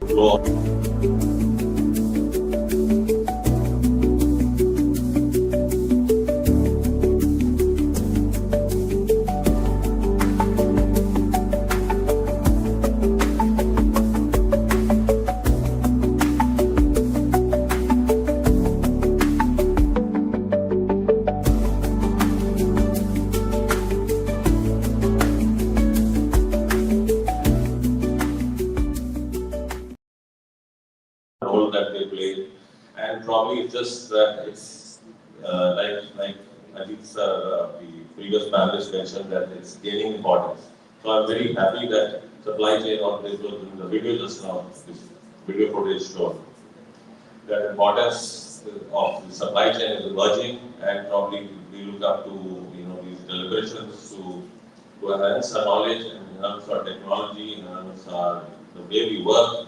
Floor. Role that they play, and probably it's just that it's like I think the previous panelist mentioned that it's gaining importance. So I'm very happy that supply chain, or this was in the video just now, this video footage showed that importance of the supply chain is emerging, and probably we look up to these deliberations to enhance our knowledge and enhance our technology, enhance the way we work,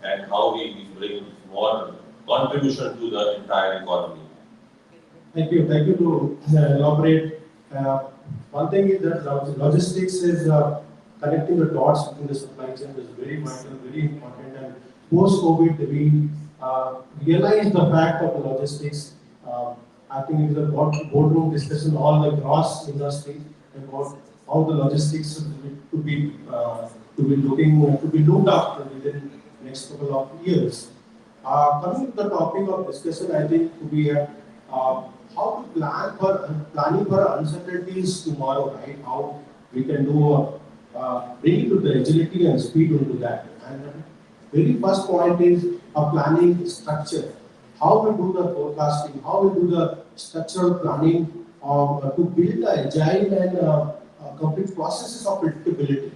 and how we bring more contribution to the entire economy. Thank you to elaborate. One thing is that logistics is connecting the dots between the supply chain is very vital, very important. And post-COVID, we realized the fact of the logistics. I think it is a boardroom discussion, all the gross industry about how the logistics to be looked after within next couple of years. Coming to the topic of discussion, I think we have how to planning for uncertainties tomorrow, right? How we can do bring to the agility and speed into that. And very first point is a planning structure. How we do the forecasting, how we do the structural planning to build the agile and complete processes of predictability.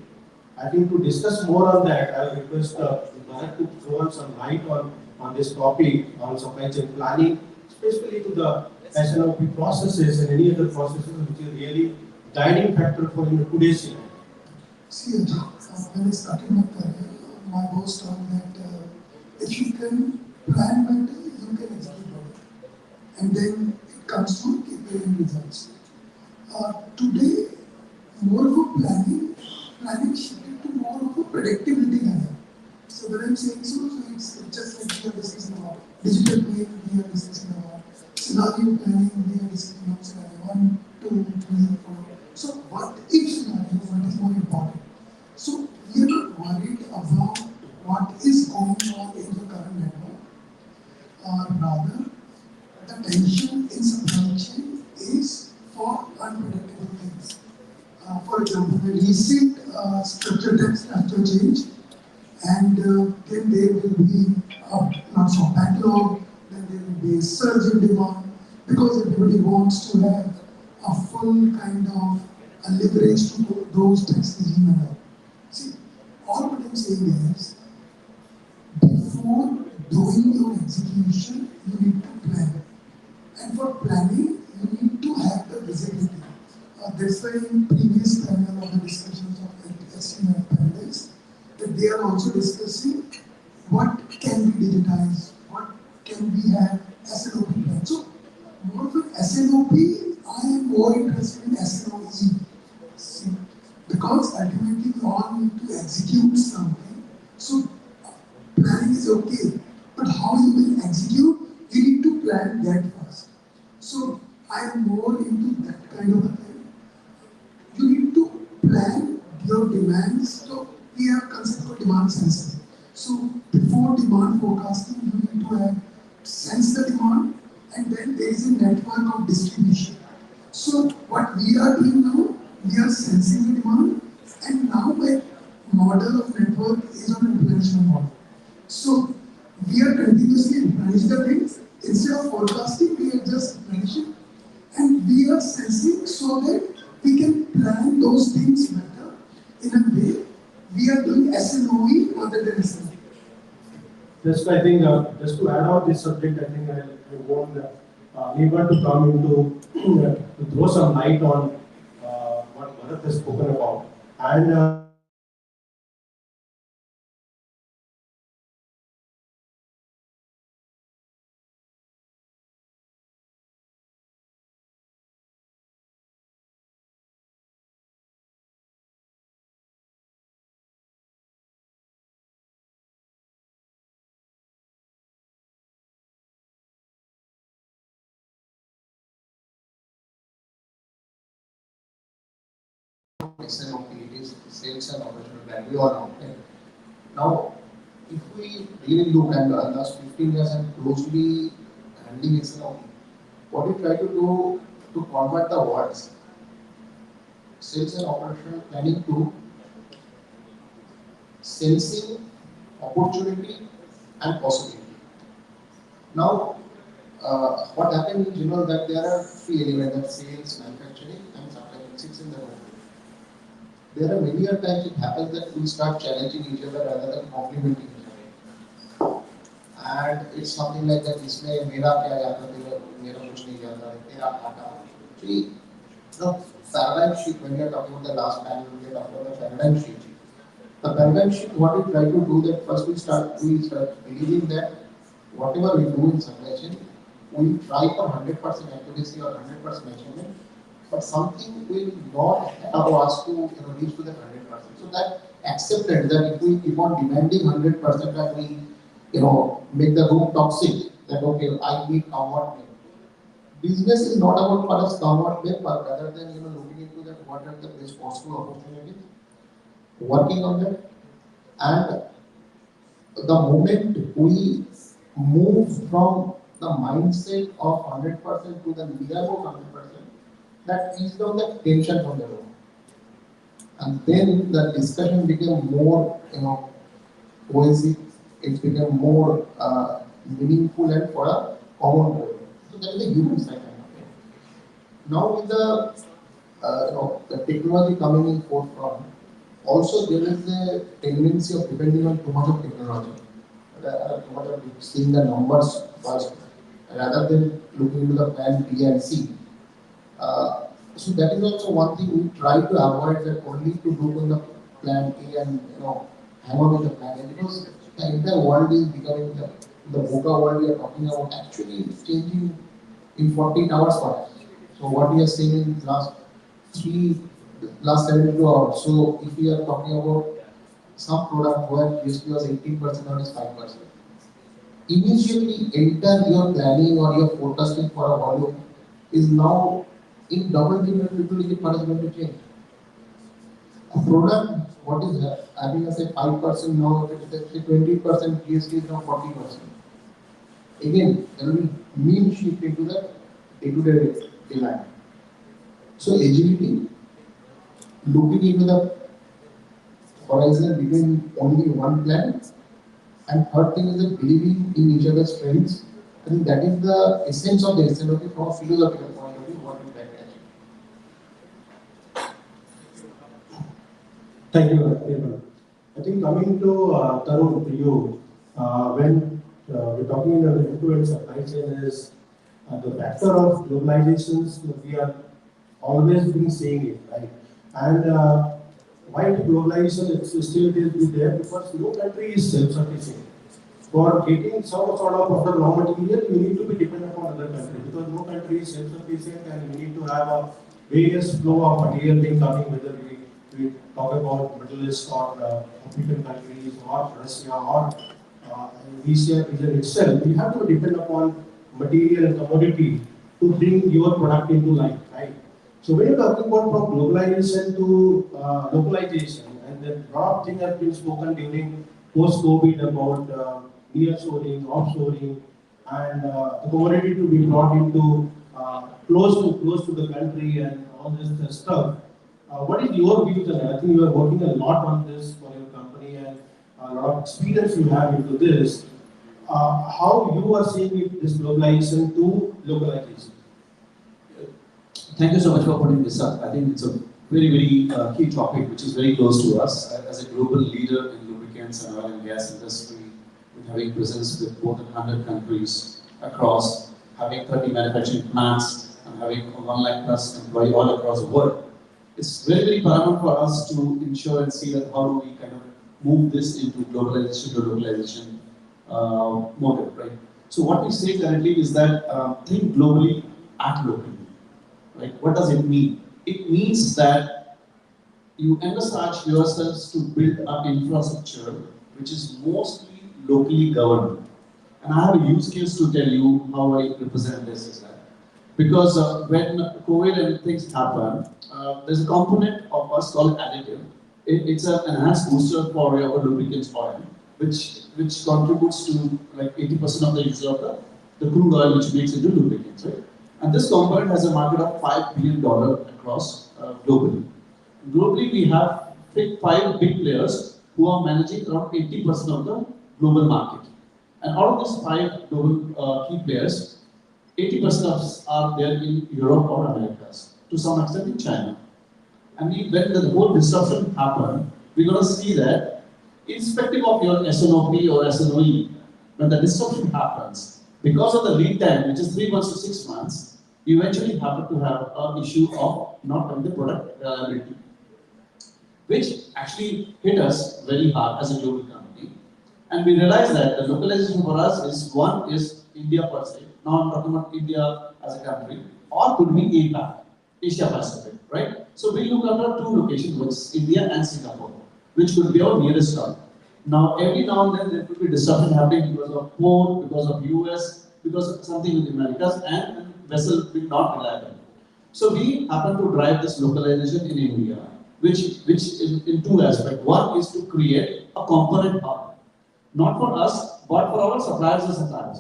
I think to discuss more on that, I request Bharat to throw some light on this topic on supply chain planning, especially to the SNOP processes and any other processes which is really guiding factor for today's year. See, when I started my career, my boss told me that if you can plan better, you can execute better. And then it comes to KPI results. Today, more of a planning shifted to more of a predictability level. So when I'm saying so it's just like we are discussing about digital planning, we are discussing about scenario planning, we are discussing about scenario 1, 2, 3, 4. So what if scenario, what is more important? So we are not worried about what is going on in the current network. Rather, the tension in supply chain is for unpredictable things. For example, the recent structure change, and then there will be lots of backlog, then there will be a surge in demand, because everybody wants to have a full kind of a leverage to those tax regime and all. See, all what I'm saying is, before doing your execution, you need to plan. And for planning, you need to have the visibility. That's why in previous panel of the discussions of SCM panelists, that they are also discussing what can be digitized, what can we have SNOP plan. So, more of an SNOP, I am more interested in SNOE. See, because ultimately we all need to execute something. So, planning is okay, but how you will execute, you need to plan that first. So, I am more into that kind of a thing. You need to plan your demands. So we have concept of demand sensing. So before demand forecasting, you need to have sense the demand, and then there is a network of distribution. So what we are doing now, we are sensing the demand, and now my model of network is on replenishment model. So we are continuously replenishing the things. Instead of forecasting, we are just replenishing, and we are sensing so that we can plan those things better. In a way, we are doing SNOE rather than SNOE. Just I think just to add on this subject, I think I want Niva to come into to throw some light on what Bharat has spoken about. And SNOP, it is sales and operational plan. We all know. Okay? Now, if we really look at the last 15 years and closely handling SNOP, what we try to do to convert the words sales and operational planning to sensing opportunity and possibility. Now, what happens is, that there are three elements: that sales, manufacturing, and supply chain sits in the middle. There are many a times it happens that we start challenging each other rather than complimenting each other. And it's something like that. इसमें मेरा क्या जाता है, मेरा कुछ नहीं जाता है, तेरा घाटा. See, the paradigm shift, when we are talking about the last panel, we are talking about the paradigm shift. The paradigm shift, what we try to do that first we start believing that whatever we do in supply chain, we try for 100% accuracy or 100% achievement, but something will not allow us to reach to that 100%. So that accepted that if we keep on demanding 100% that we make the room toxic, that okay, I need comfort milk. Business is not about for us comfort milk, but rather than looking into that what are the best possible opportunities, working on that, and the moment we move from the mindset of 100% to the near of 100%, that eased down the tension from the room. And then the discussion became more, cohesive, it became more meaningful and for a common goal. So that is the human side. Now with the technology coming in forefront, also there is a tendency of depending on too much of technology. Too much of seeing the numbers first, rather than looking into the plan B and C. So that is also one thing we try to avoid, that only to look on the plan A and hang on with the plan A, because the entire world is becoming the VUCA world we are talking about actually is changing in 48 hours for us. So what we are seeing in last 72 hours. So if we are talking about some product where GST was 18% or is 5%, immediately enter your planning or your forecasting for a volume is now in double-digit management to change. A product, what is having a say 5% now, if it is 20% GST is now 40%. Again, there will be mean shift into the day-to-day demand. So agility, looking into the horizon between only one plan, and third thing is that believing in each other's strengths. I think that is the essence of the SNOP from a philosophical point of view, what we try to achieve. Thank you, Arun. I think coming to Tarun, to you, when we're talking about the end-to-end supply chain is the factor of globalizations, we are always been saying it, right? And why globalization is still be there? Because no country is self-sufficient. For getting some sort of raw material, you need to be dependent on other countries, because no country is self-sufficient, and we need to have a various flow of material being coming, whether we talk about Middle East or African countries or Russia or Asia region itself. We have to depend upon material and commodity to bring your product into life, right? So when you're talking about from globalization to localization, and then a lot of things have been spoken during post-COVID about nearshoring, offshoring, and the commodity to be brought into close to the country and all this stuff. What is your views on that? I think you are working a lot on this for your company, and a lot of experience you have into this. How you are seeing it, this globalization to localization? Thank you so much for putting this up. I think it's a very, very key topic which is very close to us. As a global leader in lubricants and oil and gas industry, with having presence with more than 100 countries across, having 30 manufacturing plants, and having 1 lakh plus employees all across the world, it's very, very paramount for us to ensure and see that how do we kind of move this into globalization to localization model, right? So what we say currently is that think globally, act locally. Right? What does it mean? It means that you envisage yourselves to build an infrastructure which is mostly locally governed. And I have a use case to tell you how I represent this is that. Because when COVID and things happen, there's a component of us called additive. It's an enhanced booster for your lubricants oil, which contributes to like 80% of the use of the crude oil which makes into lubricants, right? And this component has a market of $5 billion across globally. Globally, we have five big players who are managing around 80% of the global market. And out of these five global key players, 80% of us are there in Europe or Americas, to some extent in China. And when the whole disruption happened, we're going to see that, irrespective of your SNOP or SNOE, when the disruption happens, because of the lead time, which is 3 months to 6 months, you eventually happen to have an issue of not having the product reliability, which actually hit us very hard as a global company. And we realized that the localization for us is one is India per se. Now I'm talking about India as a country, or could be APAC, Asia Pacific, right? So we look after two locations, which is India and Singapore, which could be our nearest hub. Now every now and then there could be disruption happening because of port, because of US, because of something with the Americas, and vessel being not reliable. So we happen to drive this localization in India, which in two aspects. One is to create a component hub, not for us, but for our suppliers and suppliers,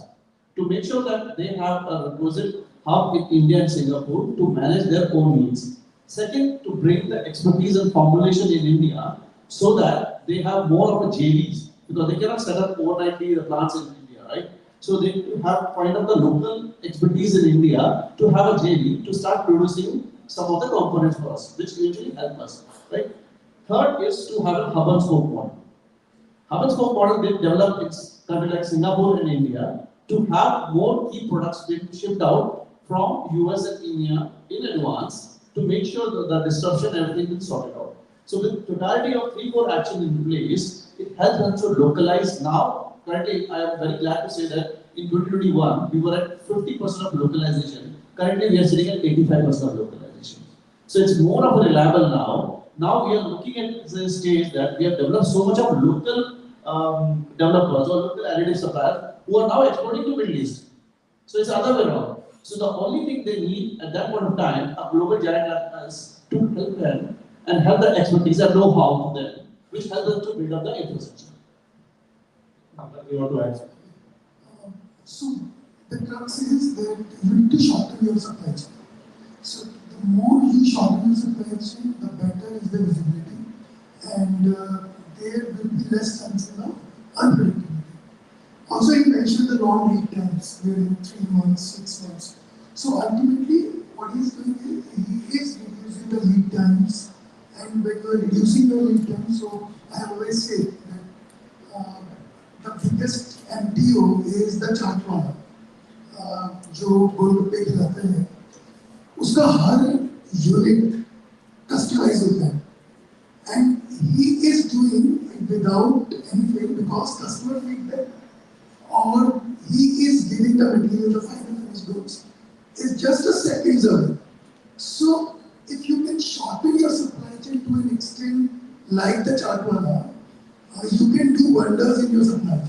to make sure that they have a requisite hub in India and Singapore to manage their own needs. Second, to bring the expertise and formulation in India so that they have more of a JVs, because they cannot set up overnightly the plants in India, right? So they have find out the local expertise in India to have a JV to start producing some of the components for us, which usually help us, right? Third is to have a hub and spoke model. Hub and spoke model they developed in countries like Singapore and India to have more key products being shipped out from US and India in advance to make sure that the disruption everything is sorted out. So with totality of 3-4 actions in place, it helps us to localize now. Currently, I am very glad to say that in 2021 we were at 50% of localization. Currently, we are sitting at 85% of localization. So it's more of a reliable now. Now we are looking at the stage that we have developed so much of local developers or local additive suppliers who are now exporting to Middle East. So it's the other way around. So the only thing they need at that point of time, a global giant like us, to help them and help the expertise and know-how to them, which helps them to build up the infrastructure. You want to add something? So the crux is that you need to shorten your supply chain. So the more you shorten your supply chain, the better is the visibility, and there will be less chances of unpredictability. Also, you mentioned the long lead times, wherein 3 months, 6 months. So ultimately, what he's doing is he is reducing the lead times, and when you are reducing the lead times, so I always say that the biggest MTO is the चाट वाला, जो गोलगप्पे खिलाते हैं, उसका हर unit customise होता है, and he is doing it without any fail because customer feedback, or he is giving the material, the final finished goods, is just a seconds away. So if you can shorten your supply chain to an extent like the चाट वाला, you can do wonders in your supply.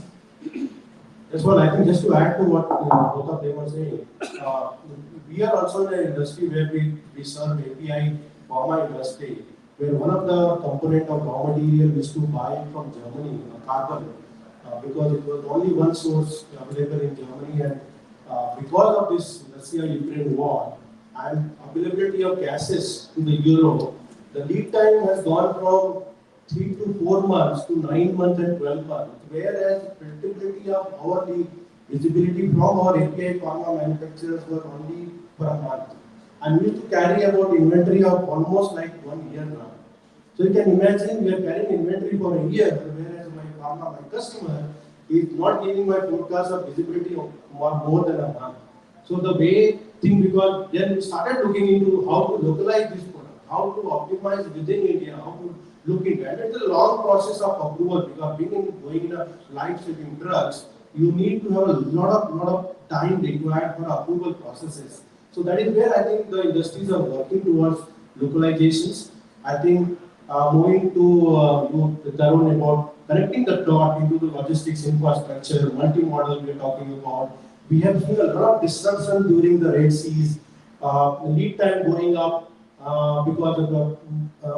That's what I think. Just to add to what both of them were saying, we are also in an industry where we serve API pharma industry, where one of the component of raw material is to buy from Germany, carbon, because it was only one source available in Germany, and because of this Russia-Ukraine war and availability of gases to the Euro, the lead time has gone from 3 to 4 months to 9 months and 12 months, whereas predictability of our visibility from our API pharma manufacturers were only for a month. And we used to carry about inventory of almost like 1 year now. So you can imagine we are carrying inventory for a year, whereas my customer is not giving my forecast of visibility of more than a month. So the way thing, because then we started looking into how to localize this product, how to optimize within India, how to look into it. And it's a long process of approval, because going in a life-saving drugs, you need to have a lot of time required for approval processes. So that is where I think the industries are working towards localizations. I think moving to Tarun about connecting the dot into the logistics infrastructure, multi-model we are talking about. We have seen a lot of disruption during the Red Seas, lead time going up because of the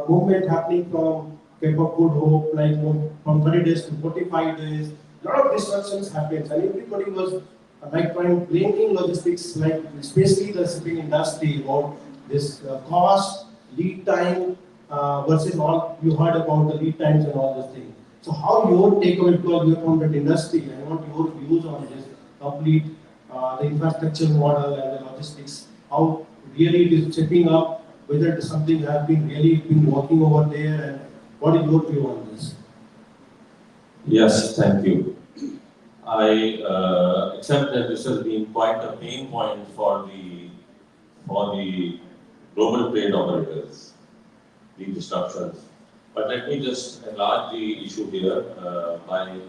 movement happening from Cape of Good Hope, like from 30 days to 45 days. A lot of disruptions happens, and everybody was like trying blaming logistics, like especially the shipping industry, about this cost, lead time versus all you heard about the lead times and all those things. So how your takeaway, because you are from that industry, I want your views on this complete the infrastructure model and the logistics, how really it is shaping up, whether it is something that has been really been working over there, and what is your view on this? Yes, thank you. I accept that this has been quite a pain point for the global trade operators, the disruptions. But let me just enlarge the issue here by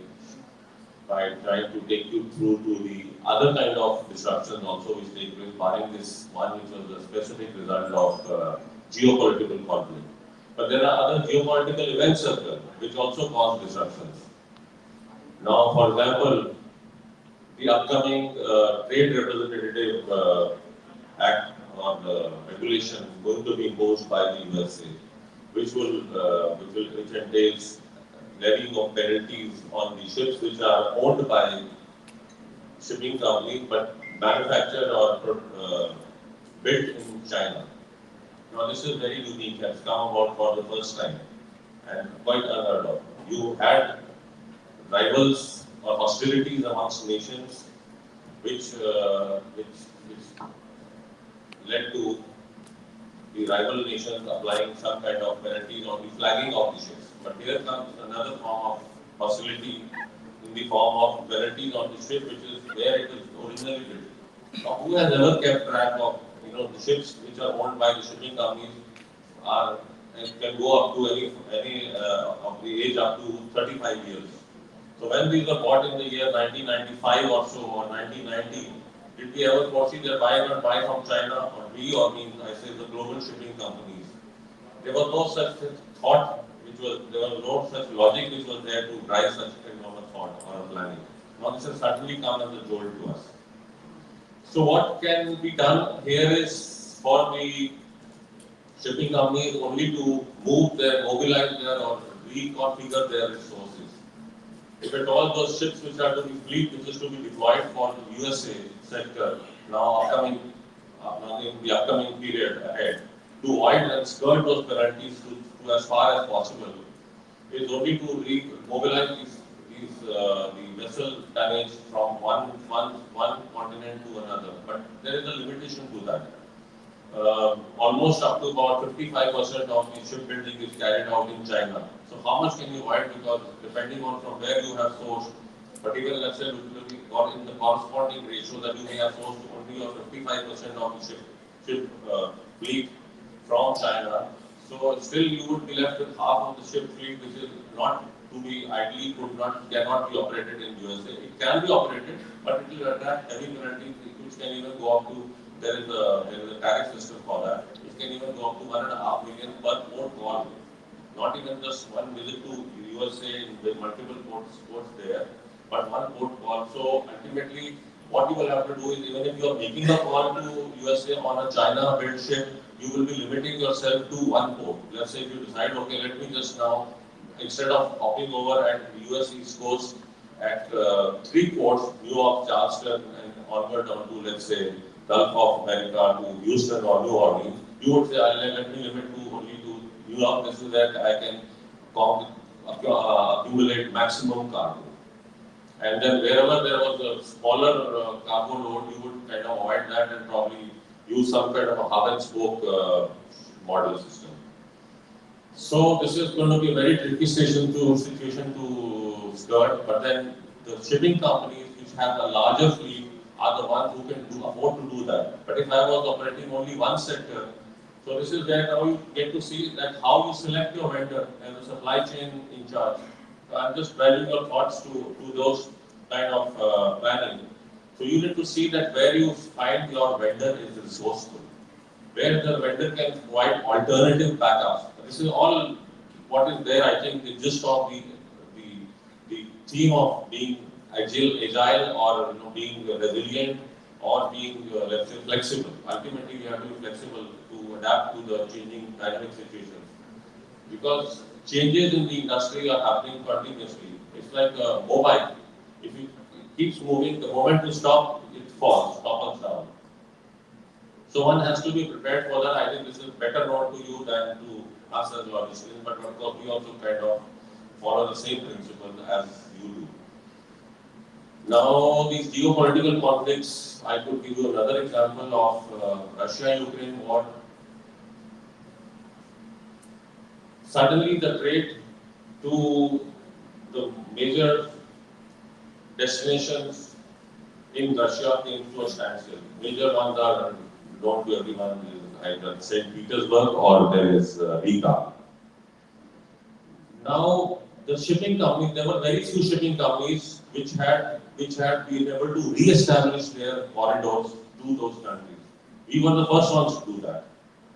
trying to take you through to the other kind of disruptions also which take place, barring this one which was a specific result of geopolitical conflict. But there are other geopolitical events as well, which also cause disruptions. Now, for example, the upcoming Trade Representative Act or regulation going to be imposed by the USA, which entails levying of penalties on the ships which are owned by shipping companies but manufactured or built in China. Now, this is very unique, has come about for the first time and quite unheard of. You had rivals or hostilities amongst nations which led to the rival nations applying some kind of penalties on the flagging of the ships. But here comes another form of hostility in the form of penalties on the ship, which is where it is originally built. Now, who has ever kept track of the ships which are owned by the shipping companies are and can go up to any of the age up to 35 years. So when these were bought in the year 1995 or so, or 1990, did we ever foresee that buy and buy from China, or we, or mean, I say the global shipping companies? There was no such thought, there was no such logic which was there to drive such kind of a thought or a planning. Now this has suddenly come as a jolt to us. So what can be done here is for the shipping companies only to mobilize their or reconfigure their resources. If at all those ships which are to be fleet, which is to be deployed for the USA sector, now in the upcoming period ahead, to avoid and skirt those penalties to as far as possible, is only to mobilize the vessel tonnage from one continent to another. But there is a limitation to that. Almost up to about 55% of the shipbuilding is carried out in China. So how much can you avoid? Because depending on from where you have sourced, but even let's say or in the corresponding ratio that you may have sourced only or 55% of the ship fleet from China. So still you would be left with half of the ship fleet which is not to be ideally cannot be operated in USA. It can be operated, but it will attract heavy penalties which can even go up to there is a tariff system for that. It can even go up to $1.5 million per port call. Not even just one visit to USA with multiple ports there, but one port call. So ultimately, what you will have to do is even if you are making a call to USA on a China-built ship, you will be limiting yourself to one port. Let's say if you decide, okay, let me just now, instead of hopping over at US East Coast at 3 ports, New York, Charleston, and onward down to, let's say, Gulf of America to Houston or New Orleans, you would say, let me limit to only to New York. This is that I can accumulate maximum cargo. And then wherever there was a smaller cargo load, you would kind of avoid that and probably use some kind of a hub and spoke model system. So this is going to be a very tricky situation to skirt, but then the shipping companies which have a larger fleet are the ones who can afford to do that. But if I was operating only one sector, so this is where now you get to see that how you select your vendor and the supply chain in charge. So I'm just valuing your thoughts to those kind of planning. So you need to see that where you find your vendor is resourceful, where the vendor can provide alternative backups. This is all what is there, I think, the gist of the theme of being agile or being resilient or being, let's say, flexible. Ultimately, we have to be flexible to adapt to the changing dynamic situations. Because changes in the industry are happening continuously. It's like a mobile. If it keeps moving, the moment you stop, it falls, topples down. So one has to be prepared for that. I think this is better known to you than to us as logisticians, but of course we also kind of follow the same principle as you do. Now, these geopolitical conflicts, I could give you another example of Russia-Ukraine war. Suddenly, the trade to the major destinations in Russia came to a standstill. Major ones are known to everyone, is either St. Petersburg or there is Riga. Now, the shipping companies, there were very few shipping companies which had been able to re-establish their corridors to those countries. We were the first ones to do that.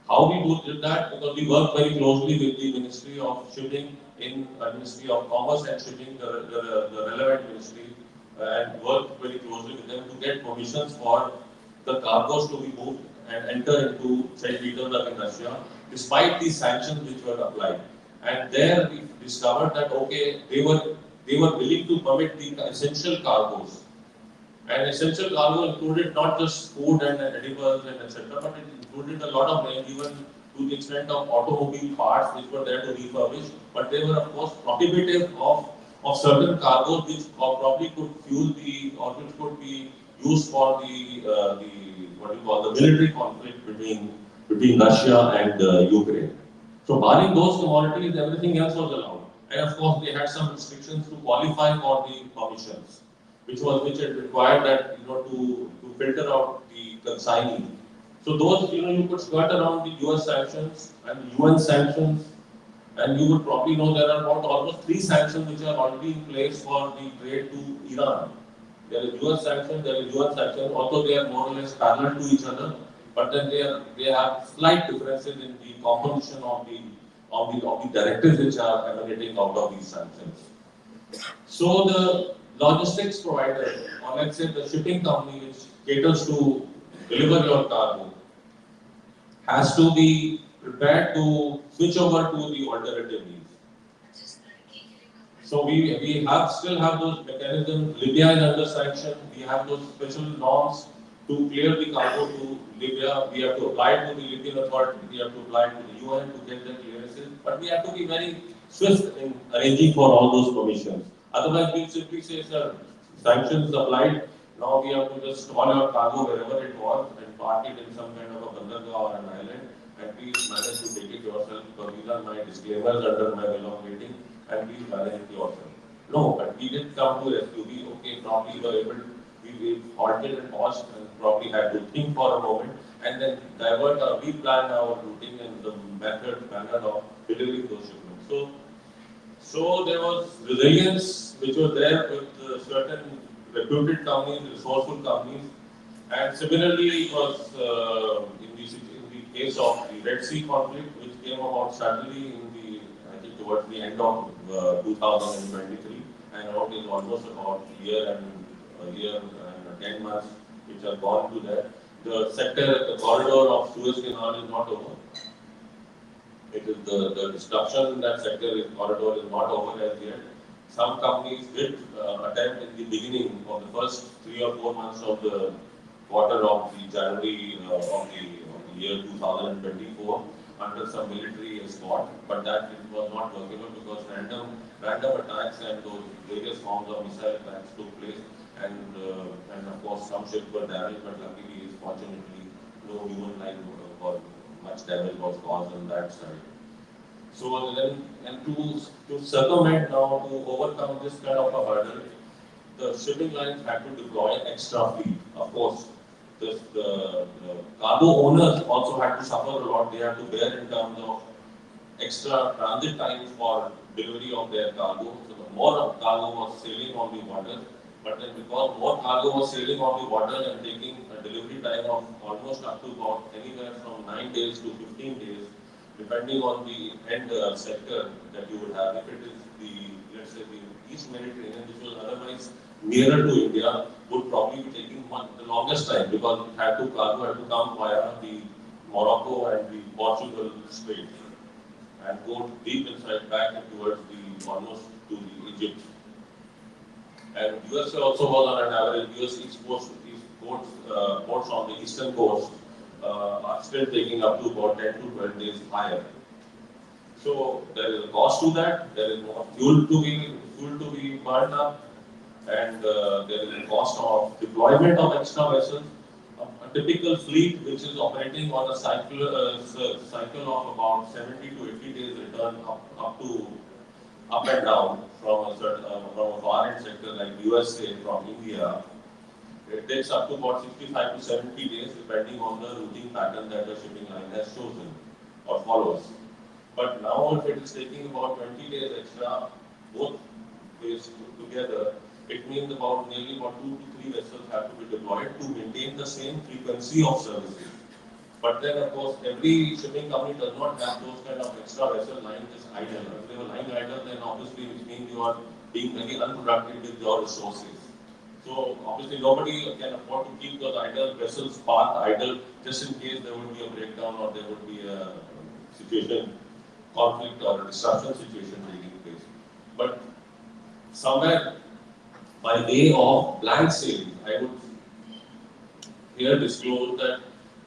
How we did that? Because we worked very closely with the Ministry of Shipping in Ministry of Commerce and Shipping, the relevant ministry, and worked very closely with them to get permissions for the cargoes to be moved and enter into St. Petersburg in Russia, despite the sanctions which were applied. And there we discovered that okay, they were willing to permit the essential cargoes. And essential cargo included not just food and edibles and etc., but it included a lot of range, even to the extent of automobile parts which were there to refurbish. But they were of course prohibitive of certain cargoes which probably could fuel the or which could be used for the what you call the military conflict between Russia and Ukraine. So barring those commodities, everything else was allowed. And of course, they had some restrictions to qualify for the permissions, which had required that to filter out the consignee. So those you could skirt around the US sanctions and UN sanctions, and you would probably know there are about almost 3 sanctions which are already in place for the trade to Iran. There is US sanction, there is UN sanction, although they are more or less parallel to each other, but then they have slight differences in the composition of the directives which are emanating out of these sanctions. So the logistics provider, or let's say the shipping company which caters to deliver your cargo, has to be prepared to switch over to the alternative means. So we still have those mechanisms. Libya is under sanction. We have those special norms to clear the cargo to Libya. We have to apply to the Libyan authority. We have to apply to the UN to get the clearances. But we have to be very swift in arranging for all those permissions. Otherwise, we simply say, sir, sanctions applied. Now we have to just store your cargo wherever it was and park it in some kind of a bandargah or an island. And please manage to take it yourself because these are my disclaimers under my bill of lading and please manage it yourself. No, but we did come to rescue. Okay, probably were able to, we halted and paused and probably had to think for a moment and then replan our routing and the manner of delivering those shipments. So there was resilience which was there with certain reputed companies, resourceful companies, and similarly it was in the case of the Red Sea conflict, which came about suddenly I think towards the end of 2023, and now it is almost about a year and 10 months which have gone to that. The corridor of Suez Canal is not over. It is the disruption in that corridor is not over as yet. Some companies did attempt in the beginning of the first 3 or 4 months of the quarter of the January of the year 2024 under some military escort, but that it was not workable because random attacks and those various forms of missile attacks took place, and of course some ships were damaged, but luckily, fortunately, no human life or much damage was caused on that side. So then, and to circumvent now, to overcome this kind of a hurdle, the shipping lines had to deploy extra fleet. Of course, the cargo owners also had to suffer a lot. They had to bear in terms of extra transit times for delivery of their cargo. So the more cargo was sailing on the water, but then because more cargo was sailing on the water and taking a delivery time of almost up to about anywhere from 9 days to 15 days, depending on the end sector that you would have. If it is let's say the East Mediterranean, which was otherwise nearer to India, would probably be taking the longest time because cargo had to come via the Morocco and the Portugal Strait and go deep inside back and towards the almost to the Egypt. And USA also was on an average. US ports on the eastern coast are still taking up to about 10 to 12 days higher. So there is a cost to that. There is more fuel to be burned up, and there is a cost of deployment of extra vessels. A typical fleet which is operating on a cycle of about 70 to 80 days return up and down from from a foreign sector like USA from India. It takes up to about 65 to 70 days depending on the routing pattern that the shipping line has chosen or follows. But now if it is taking about 20 days extra, both ways together, it means about nearly about 2 to 3 vessels have to be deployed to maintain the same frequency of services. But then of course every shipping company does not have those kind of extra vessel lying just idle. If they were lying idle, then obviously which means you are being very unproductive with your resources. So obviously nobody can afford to keep those idle vessels parked idle just in case there would be a breakdown or there would be a situation, conflict or a disruption situation taking place. But somewhere by way of blank sailing, I would here disclose that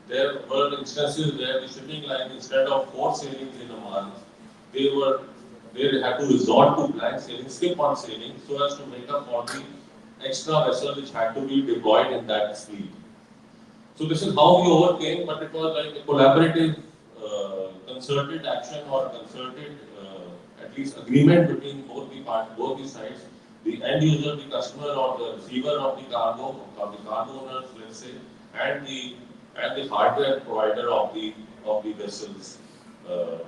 there were instances where the shipping line, instead of 4 sailings in a month, they had to resort to blank sailing, skip on sailing, so as to make up for the extra vessel which had to be deployed in that fleet. So this is how we overcame, but it was like a collaborative, concerted action or concerted, at least agreement between both the sides, the end user, the customer, or the receiver of the cargo, or the cargo owners, let's say, and the hardware provider of the vessel's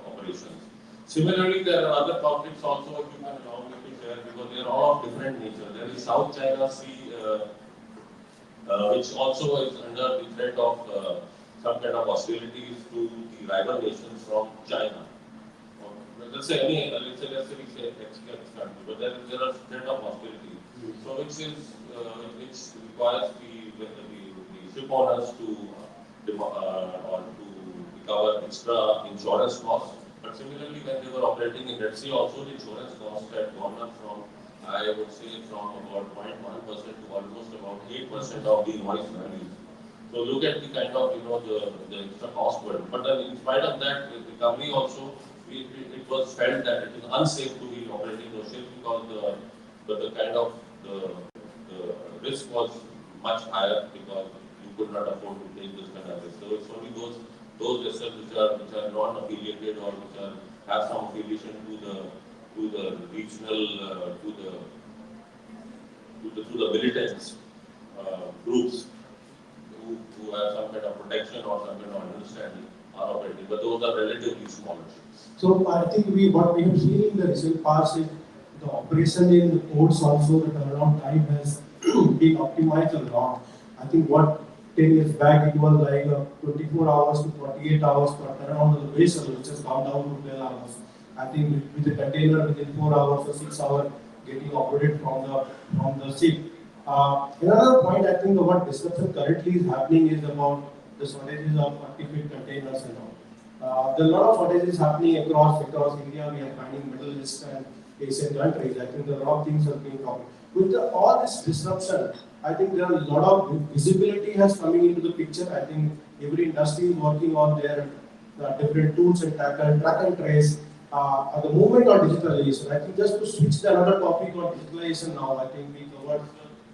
operations. Similarly, there are other conflicts also, if you can allow me to share, because they are all of different nature. There is South China Sea, which also is under the threat of some kind of hostilities to the rival nations from China. Or, let's say let's say we say country, but there are threat of hostility. So which requires the ship owners to cover extra insurance costs. But similarly, when they were operating in Red Sea, also the insurance costs had gone up from, I would say, from about 0.1% to almost about 8% of the invoice value. So look at the kind of, the extra cost burden. But then in spite of that, the company also, it was felt that it is unsafe to be operating those ships because the kind of the risk was much higher because you could not afford to take this kind of risk. So it's only those vessels which are non-affiliated or have some affiliation to the regional to the militant groups who have some kind of protection or some kind of understanding are operating, but those are relatively smaller ships. So I think what we have seen in the recent past is the operation in the ports also, the turnaround time has been optimized a lot. I think 10 years back it was like 24 hours to 48 hours for turnaround of the vessel, which has come down to 12 hours. I think with the container within 4 hours or 6 hours getting operated from the ship. Another point I think what disruption currently is happening is about the shortages of artificial containers and all. There are a lot of shortages happening across India. We are finding Middle East and Asian countries. I think there are a lot of things are being covered. With all this disruption, I think there are a lot of visibility has coming into the picture. I think every industry is working on their different tools and track and trace. At the movement of digitalization, I think just to switch to another topic on digitalization now, I think we covered.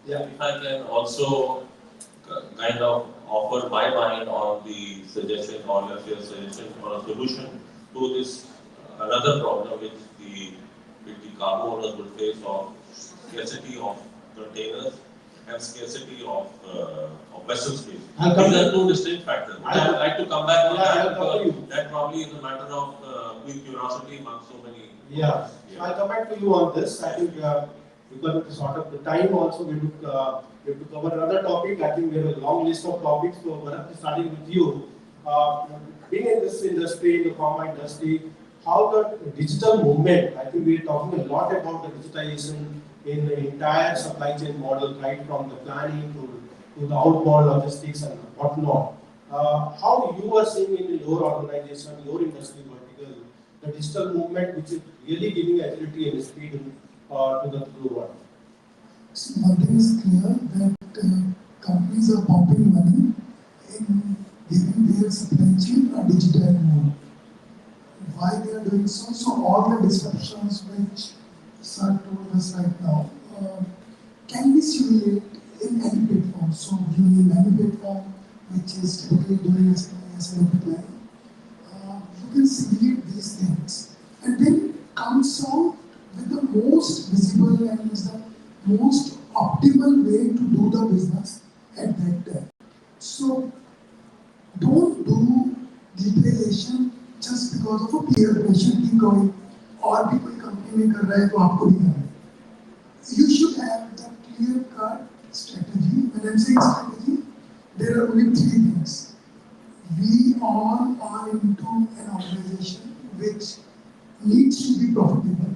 Yeah. If I can also kind of offer my mind on the suggestion or let's say a suggestion or a solution to this another problem which the cargo owners would face of scarcity of containers and scarcity of vessel space. These are two distinct factors. I would like to come back on that because that probably is a matter of curiosity among so many. Yeah. I'll come back to you on this. I think because of the sort of the time also we have to cover another topic. I think we have a long list of topics. So Bharat, starting with you, being in this industry, in the pharma industry, how the digital movement, I think we are talking a lot about the digitization, in the entire supply chain model, right from the planning to the outbound logistics and whatnot. How you are seeing in your organization, your industry vertical, the digital movement, which is really giving agility and speed to the world? So one thing is clear that companies are pumping money in giving their supply chain a digital mode. Why they are doing so? So all the disruptions which Sir told us right now can be simulated in any platform. So you need any platform which is typically doing SLOP planning. You can simulate these things and then comes out with the most visible and is the most optimal way to do the business at that time. So don't do digitalization just because of a peer pressure की कोई और भी कोई company में कर रहा है तो आपको भी करना है. You should have the clear-cut strategy. When I'm saying strategy, there are only three things. We all are into an organization which needs to be profitable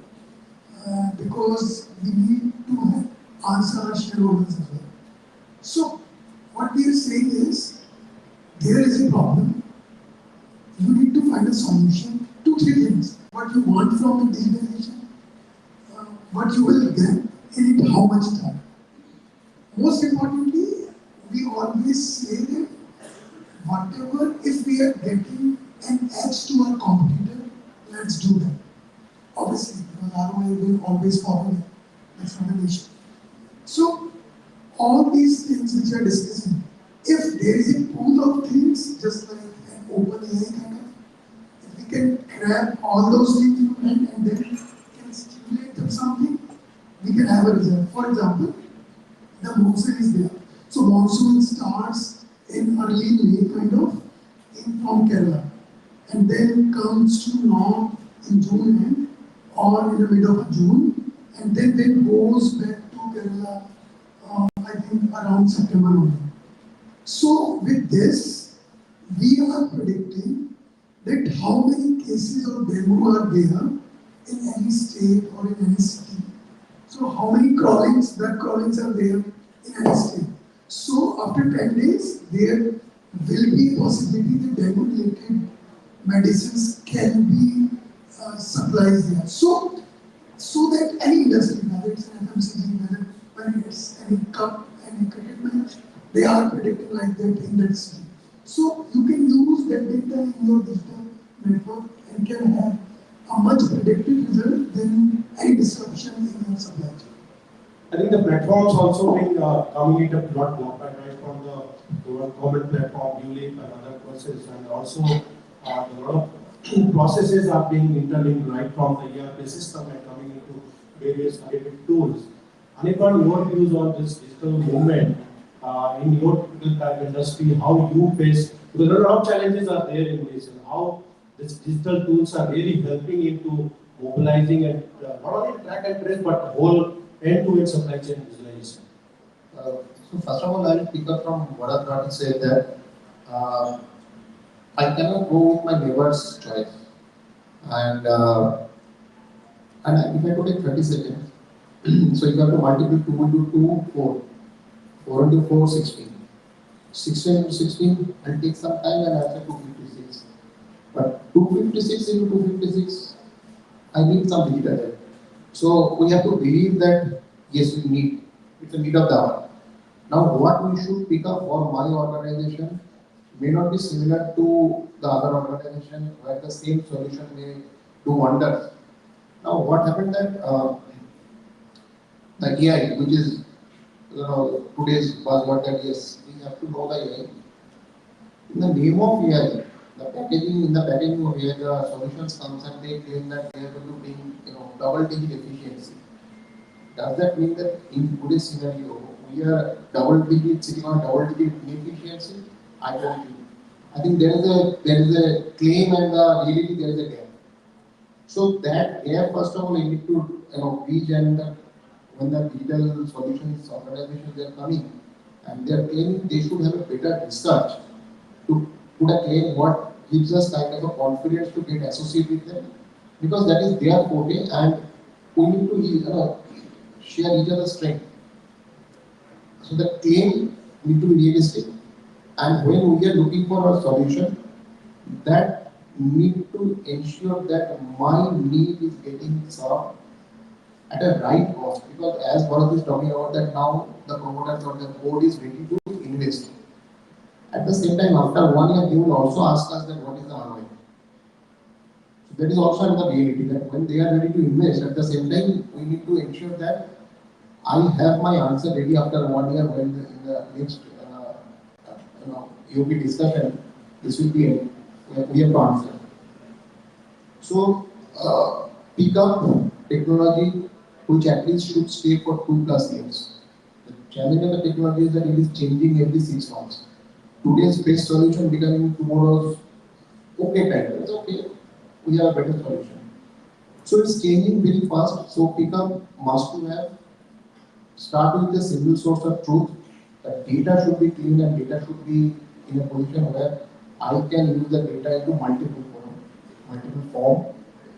because we need to answer our shareholders as well. So, what we are saying is, there is a problem. You need to find a solution to three things. What you want from the digitalization, what you will get, and in how much time. Most importantly, we always say that whatever, if we are getting an edge to our competitor, let's do that. Obviously, because ROI will always follow that. That's not an issue. So, all these things which we are discussing, if there is a pool of things, just like an open AI kind of, if we can grab all those things in hand and then can stimulate them something, we can have a result. For example, the monsoon is there. So monsoon starts in early May kind of from Kerala and then comes to north in June end or in the middle of June and then goes back to Kerala I think around September only. So with this, we are predicting that how many cases of dengue are there in any state or in any city. So how many blood crawlings are there in any state. So after 10 days, there will be a possibility that dengue-related medicines can be supplied there. So that any industry, whether it's an FMCG, whether it's any cup, any cricket match, they are predicting like that in that city. So you can use that data in your digital network and can have a much predictive result than any disruption in your supply chain. I think the platforms also being coming at a lot more, right from the government platform, ULIP and other courses, and also a lot of processes are being interlinked right from the ERP system and coming into various related tools. Anirban, your views on this digital movement in your typical industry, how you face, because a lot of challenges are there in this, and how these digital tools are really helping into mobilizing and not only track and trace, but whole end-to-end supply chain visualization. So first of all, I will pick up from what I've said that I cannot go with my neighbor's choice. And if I could take 30 seconds, so you have to multiply 2 into 2, 4. 4 into 4, 16. 16 into 16, and take some time and answer 256. But 256 into 256, I need some digital. So we have to believe that yes, we need. It's a need of the hour. Now, what we should pick up for my organization may not be similar to the other organization where the same solution may do wonders. Now, what happened that the AI, which is today's buzzword, that yes, we have to know the AI. In the name of AI, in the packaging of AI, the solutions comes and they claim that they are going to bring double-digit efficiency. Does that mean that in today's scenario we are sitting on double-digit inefficiency? I don't think. I think there is a claim and the reality there is a gap. So that gap, first of all, you need to bridge, and when the digital solutions organizations they are coming and they are claiming they should have a better research to put a claim what gives us kind of a confidence to get associated with them, because that is their forte and we need to share each other's strength. So the claim need to be realistic, and when we are looking for a solution, that need to ensure that my need is getting served at a right cost. Because as Bharat is talking about that now, the promoters or the board is ready to invest. At the same time, after 1 year, they will also ask us that what is the ROI. So that is also another reality that when they are ready to invest, at the same time, we need to ensure that I have my answer ready after 1 year when in the next UP discussion, this will be we have to answer. So pick up technology which at least should stay for 2+ years. The challenge of the technology is that it is changing every 6 months. Today's best solution becoming tomorrow's okay time. It's okay. We have a better solution. So it's changing very fast. So pick up must to have. Start with a single source of truth. The data should be clean and data should be in a position where I can use the data into multiple form,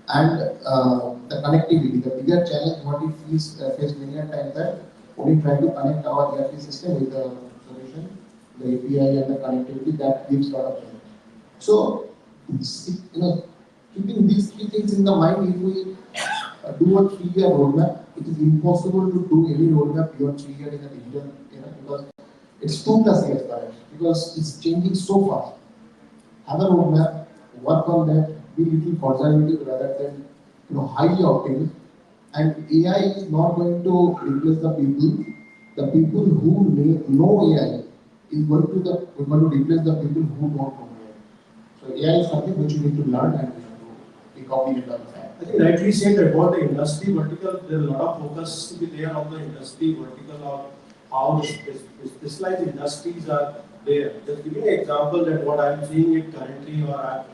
and the connectivity. The bigger challenge what we face many a times that when we try to connect our ERP system with the solution, the API and the connectivity that gives a lot of challenge. So, keeping these three things in the mind, if we do a 3 year roadmap, it is impossible to do any roadmap beyond 3 years in a digital era because it's 2+ years, correct? Because it's changing so fast. Have a roadmap, work on that, be little conservative rather than highly optimistic. And AI is not going to replace the people. The people who know AI is going to replace the people who don't know AI. So AI is something which you need to learn and you have to be cognizant of that. I think rightly said about the industry vertical, there is a lot of focus to be there on the industry vertical of how the specialized industries are there. Just giving an example that what I'm seeing it currently or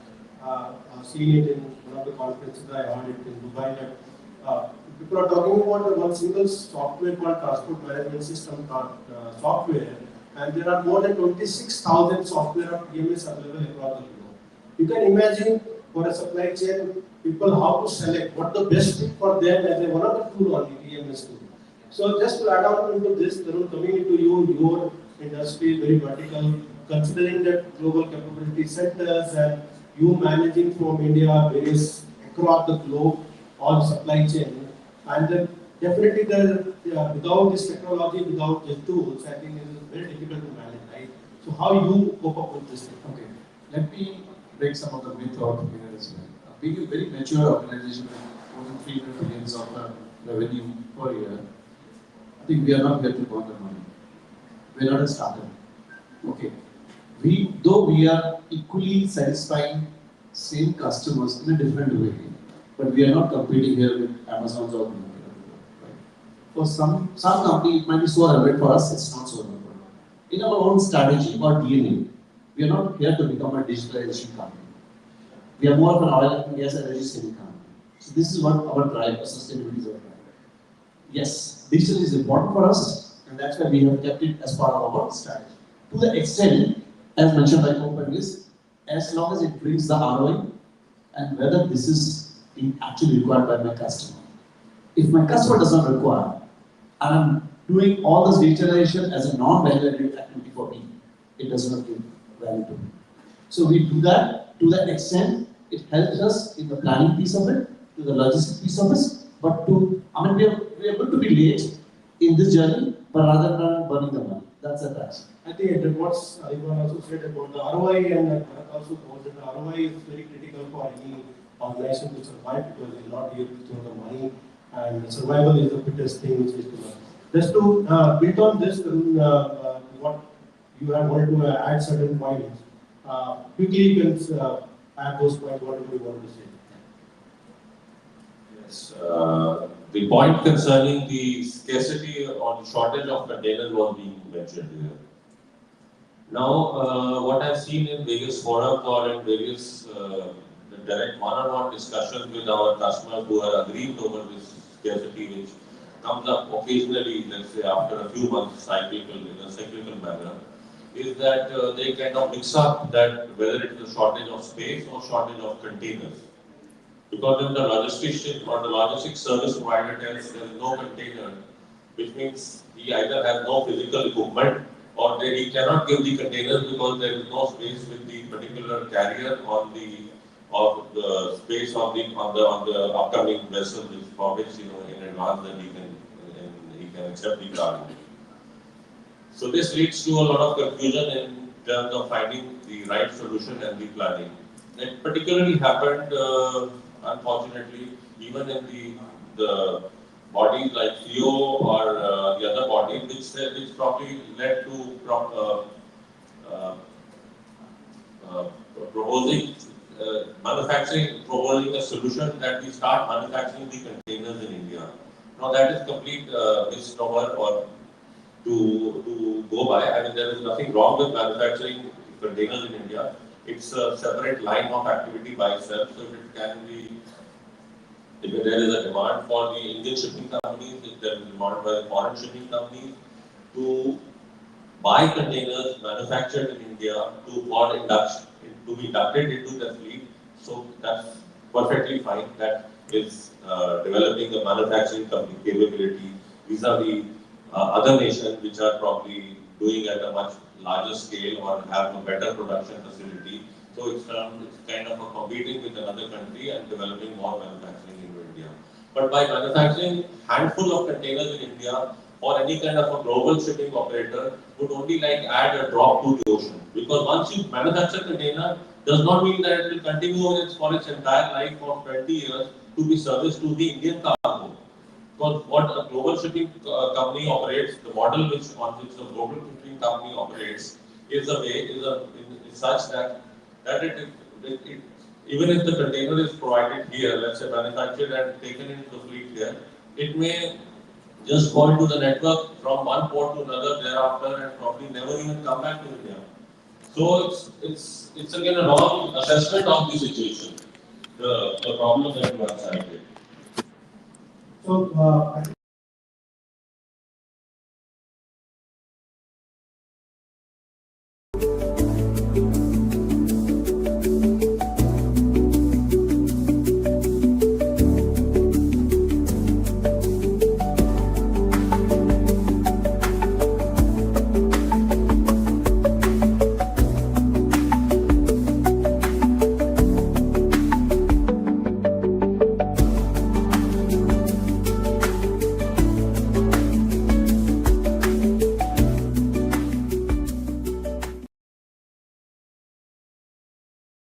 I've seen it in one of the conferences I heard it in Dubai that people are talking about the one single software called transport management system software, and there are more than 26,000 software of PMS available across the globe. You can imagine for a supply chain people how to select what the best fit for them as a one of the tool on the PMS tool. So just to add on into this, Tarun, coming into your industry very vertical, considering that global capability centers and you managing from India various across the globe on supply chain, and then definitely without this technology, without the tools, I think it is very difficult to manage, right? So how you cope up with this thing? Okay, let me break some of the myth out here as well. Being a very mature organization with more than 300 billions of revenue per year, I think we are not here to burn the money. We are not a startup. Okay. Though we are equally satisfying same customers in a different way, but we are not competing here with Amazon or Google. Right? For some company, it might be so relevant. For us, it's not so relevant. In our own strategy or DNA, we are not here to become a digitalization company. We are more of an oil and gas energy saving company. So this is what our drive, our sustainability is our drive. Yes, digital is important for us, and that's why we have kept it as part of our strategy. To the extent, as mentioned by Copen, is as long as it brings the ROI and whether this is actually required by my customer. If my customer does not require, and I'm doing all this digitalization as a non-value activity for me, it does not give value to me. So we do that to that extent. It helps us in the planning piece of it, to the logistics piece of it. But we are going to be late in this journey, but rather than burning the money. That's the task. I think that what's Ivan also said about the ROI, and also told that the ROI is very critical for any organization to survive because they're not here to throw the money, and survival is the fittest thing which is to learn. Just to build on this, what you have wanted to add certain points. Quickly, you can add those points, whatever you want to say. Yes. The point concerning the scarcity or the shortage of containers was being mentioned here. Now, what I've seen in various forums or in various direct one-on-one discussions with our customers who are aggrieved over this scarcity, which comes up occasionally, let's say after a few months, in a cyclical manner, is that they kind of mix up that whether it is a shortage of space or shortage of containers. Because if the logistician or the logistics service provider tells there is no container, which means he either has no physical equipment or he cannot give the containers because there is no space with the particular carrier on the space on the upcoming vessel, which for which in advance that he can accept the cargo. So this leads to a lot of confusion in terms of finding the right solution and the planning. That particularly happened, unfortunately, even in the bodies like CEO or the other body, which probably led to uh, uh, proposing proposing a solution that we start manufacturing the containers in India. Now that is complete misnomer or to go by. I mean, there is nothing wrong with manufacturing containers in India. It's a separate line of activity by itself. So if it can be, if there is a demand for the Indian shipping companies, if there is a demand by the foreign shipping companies to buy containers manufactured in India to be inducted into the fleet. So that's perfectly fine. That is developing a manufacturing capability vis-a-vis other nations which are probably doing at a much larger scale or have a better production facility. So it's kind of a competing with another country and developing more manufacturing in India. But by manufacturing handful of containers in India, or any kind of a global shipping operator would only like add a drop to the ocean. Because once you manufacture a container, does not mean that it will continue for its entire life of 20 years to be serviced to the Indian cargo. Because what a global shipping company operates, the model on which the global shipping company operates is such that it even if the container is provided here, let's say manufactured and taken into the fleet here, it may just go into the network from one port to another thereafter and probably never even come back to India. So it's again a wrong assessment of the situation, the problem that you have cited. So, I think